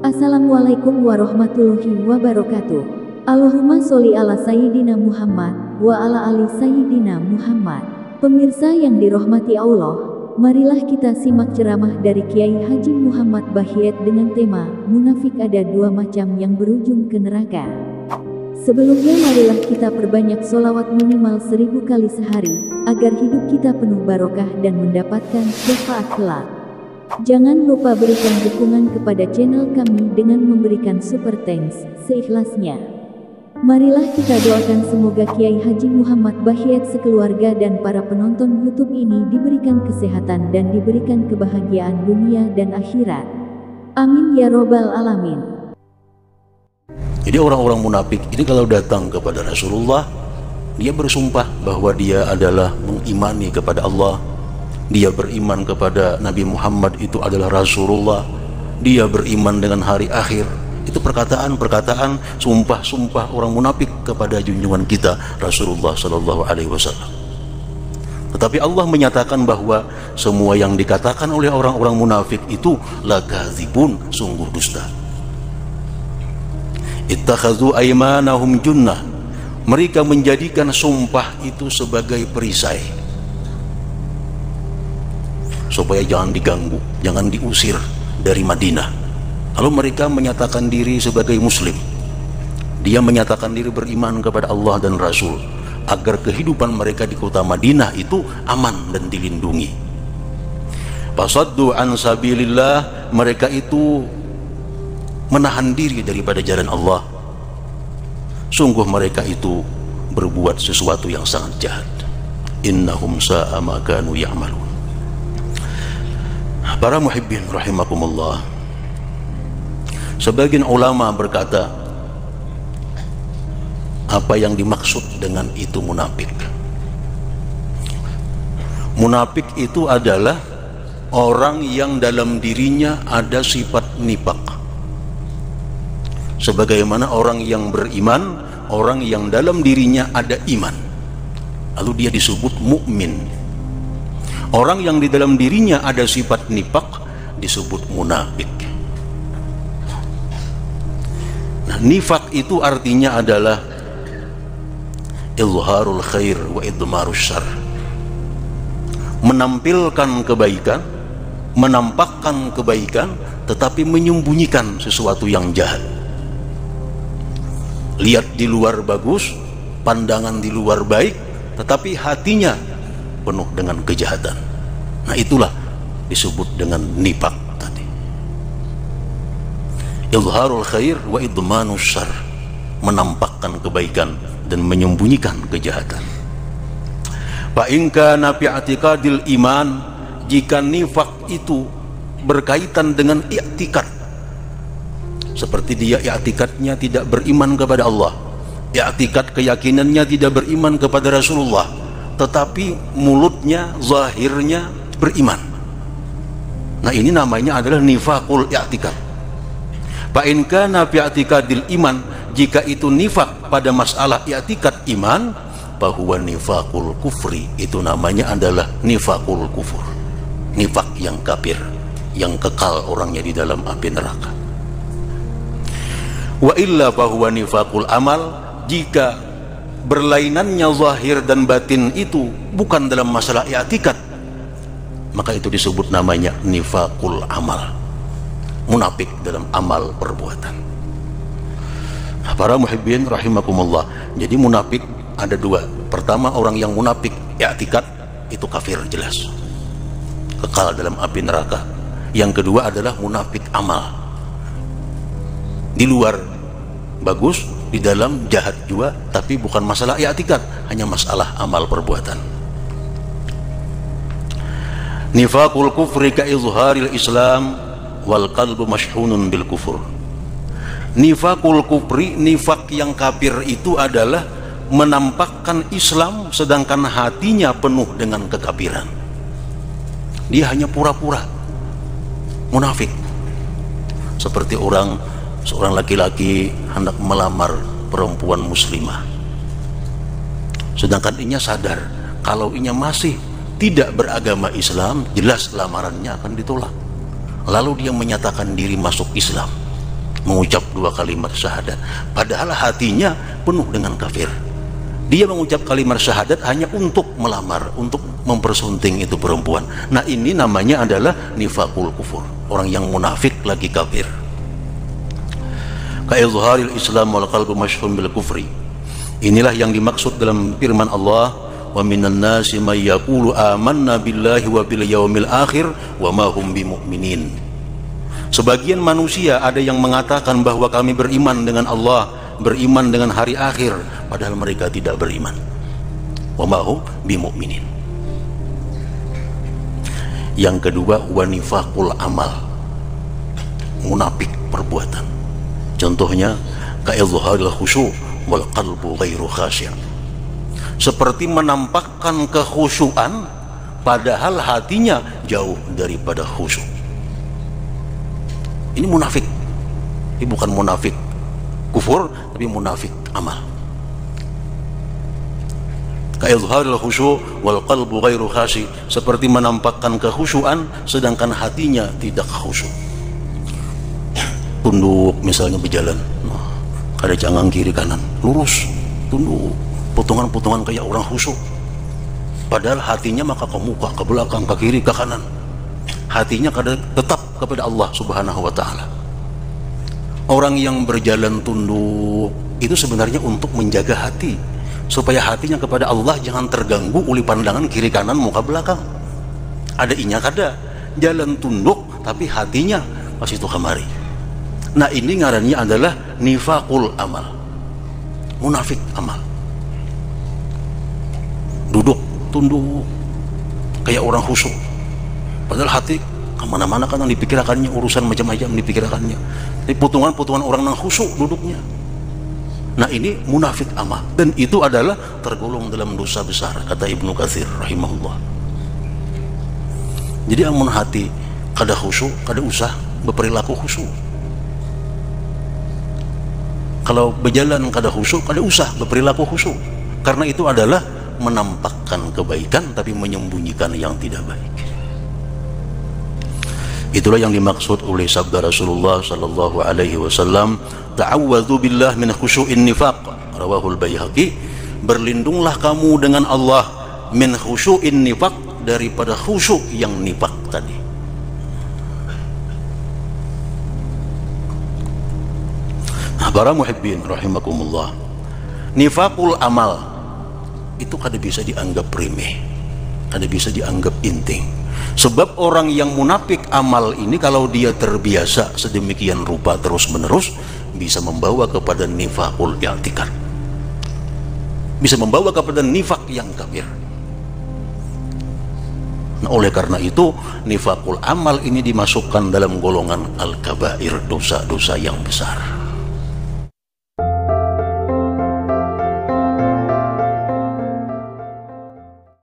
Assalamualaikum warahmatullahi wabarakatuh. Allahumma sholli ala Sayyidina Muhammad wa ala ali Sayyidina Muhammad. Pemirsa yang dirahmati Allah, marilah kita simak ceramah dari Kiai Haji Muhammad Bahyet dengan tema Munafik ada dua macam yang berujung ke neraka. Sebelumnya marilah kita perbanyak sholawat minimal 1000 kali sehari, agar hidup kita penuh barokah dan mendapatkan syafaat kelak. Jangan lupa berikan dukungan kepada channel kami dengan memberikan super thanks seikhlasnya. Marilah kita doakan semoga Kiai Haji Muhammad Bahyet sekeluarga dan para penonton YouTube ini diberikan kesehatan dan diberikan kebahagiaan dunia dan akhirat. Amin ya robbal alamin. Jadi orang-orang munafik ini kalau datang kepada Rasulullah, dia bersumpah bahwa dia adalah mengimani kepada Allah, dia beriman kepada Nabi Muhammad itu adalah Rasulullah, dia beriman dengan hari akhir. Itu perkataan-perkataan, sumpah-sumpah orang munafik kepada junjungan kita Rasulullah Sallallahu Alaihi Wasallam. Tetapi Allah menyatakan bahwa semua yang dikatakan oleh orang-orang munafik itu lakadzibun, sungguh dusta. Ittakhadhu aymanahum junnah, mereka menjadikan sumpah itu sebagai perisai supaya jangan diganggu, jangan diusir dari Madinah. Lalu mereka menyatakan diri sebagai muslim, dia menyatakan diri beriman kepada Allah dan Rasul, agar kehidupan mereka di kota Madinah itu aman dan dilindungi. Fasaddu an sabilillah, mereka itu menahan diri daripada jalan Allah. Sungguh mereka itu berbuat sesuatu yang sangat jahat. Innahum sa'a ma kanu ya'malun. Para muhibbin rahimakumullah, sebagian ulama berkata, apa yang dimaksud dengan itu munafik? Munafik itu adalah orang yang dalam dirinya ada sifat nifaq. Sebagaimana orang yang beriman, orang yang dalam dirinya ada iman, lalu dia disebut mukmin. Orang yang di dalam dirinya ada sifat nifaq disebut munafik. Nah, nifaq itu artinya adalah izharul khair wa idmarus syarr, menampilkan kebaikan, menampakkan kebaikan, tetapi menyembunyikan sesuatu yang jahat. Lihat di luar bagus, pandangan di luar baik, tetapi hatinya penuh dengan kejahatan. Nah, itulah disebut dengan nifaq tadi. Izharul khair wa idmanus syarr, menampakkan kebaikan dan menyembunyikan kejahatan. Fa in kana fi i'tiqadil iman, jika nifaq itu berkaitan dengan i'tikad, seperti dia i'tikadnya tidak beriman kepada Allah, i'tikad keyakinannya tidak beriman kepada Rasulullah, tetapi mulutnya, zahirnya beriman. Nah, ini namanya adalah nifaqul i'tikad. Fa in kana fi i'tikadil iman, jika itu nifaq pada masalah i'tikad iman, bahwa nifaqul kufri, itu namanya adalah nifaqul kufur, nifaq yang kafir, yang kekal orangnya di dalam api neraka. Wa illa bahwa nifaqul amal, jika berlainannya zahir dan batin itu bukan dalam masalah i'tikad, maka itu disebut namanya nifaqul amal, munafik dalam amal perbuatan. Para muhibbin rahimakumullah, jadi munafik ada dua. Pertama, orang yang munafik i'tikad itu kafir jelas, kekal dalam api neraka. Yang kedua adalah munafik amal, di luar bagus, di dalam jahat juga, tapi bukan masalah i'tikad, hanya masalah amal perbuatan. Nifaqul kufri ka izharil islam wal qalbu mashhunun bil kufur. Nifaqul kufri, nifaq yang kafir itu adalah menampakkan Islam sedangkan hatinya penuh dengan kekafiran. Dia hanya pura-pura munafik. Seperti seorang laki-laki hendak melamar perempuan muslimah, sedangkan inya sadar kalau inya masih tidak beragama Islam, jelas lamarannya akan ditolak. Lalu dia menyatakan diri masuk Islam, mengucap 2 kalimat syahadat, padahal hatinya penuh dengan kafir. Dia mengucap kalimat syahadat hanya untuk melamar, untuk mempersunting itu perempuan. Nah, ini namanya adalah nifaqul kufur, orang yang munafik lagi kafir. Ka'izharil Islam wal qalbu mashhun bil kufri. Inilah yang dimaksud dalam firman Allah, wa minan nasi may yaqulu amanna billahi wa bil yaumil akhir wa ma hum bimu'minin. Sebagian manusia ada yang mengatakan bahwa kami beriman dengan Allah, beriman dengan hari akhir, padahal mereka tidak beriman. Wa ma hum bimu'minin. Yang kedua, wa nifaqul amal, munafik perbuatan. Contohnya ka'izharil khusyu' wal qalbu ghairu khasyi'. Seperti menampakkan kekhusyuan padahal hatinya jauh daripada khusyuk. Ini munafik. Ini bukan munafik kufur, tapi munafik amal. Ka'izharil khusyu' wal qalbu ghairu khasyi', seperti menampakkan kekhusyuan sedangkan hatinya tidak khusyuk. Tunduk misalnya berjalan, ada jangan kiri kanan, lurus, tunduk, potongan-potongan kayak orang khusyuk, padahal hatinya maka ke muka, ke belakang, ke kiri, ke kanan. Hatinya tetap kepada Allah subhanahu wa ta'ala. Orang yang berjalan tunduk itu sebenarnya untuk menjaga hati, supaya hatinya kepada Allah jangan terganggu oleh pandangan kiri kanan, muka belakang. Ada inya kada, jalan tunduk tapi hatinya masih itu kemari. Nah, ini ngarannya adalah nifaqul amal, munafik amal. Duduk tunduk kayak orang khusyuk, padahal hati kemana-mana kan yang dipikirkannya, urusan macam-macam dipikirkannya. Ini potongan-potongan orang yang khusyuk duduknya. Nah, ini munafik amal, dan itu adalah tergolong dalam dosa besar, kata Ibnu Katsir rahimahullah. Jadi amun hati kada khusyuk, kada usah berperilaku khusyuk. Kalau berjalan kada khusyuk, kada usah berperilaku khusyuk, karena itu adalah menampakkan kebaikan tapi menyembunyikan yang tidak baik. Itulah yang dimaksud oleh sabda Rasulullah sallallahu alaihi wasallam, ta'awwadzu billah min khusyu'in nifaq, rawahul Baihaqi. Berlindunglah kamu dengan Allah min khusyu'in nifaq, daripada khusyuk yang nifaq tadi. Nah, para muhibbin rahimakumullah, nifaqul amal itu kada bisa dianggap remeh, kada bisa dianggap inting. Sebab orang yang munafik amal ini kalau dia terbiasa sedemikian rupa terus menerus, bisa membawa kepada nifaqul i'tikad, bisa membawa kepada nifaq yang kafir. Nah, oleh karena itu nifaqul amal ini dimasukkan dalam golongan al-kabair, dosa-dosa yang besar.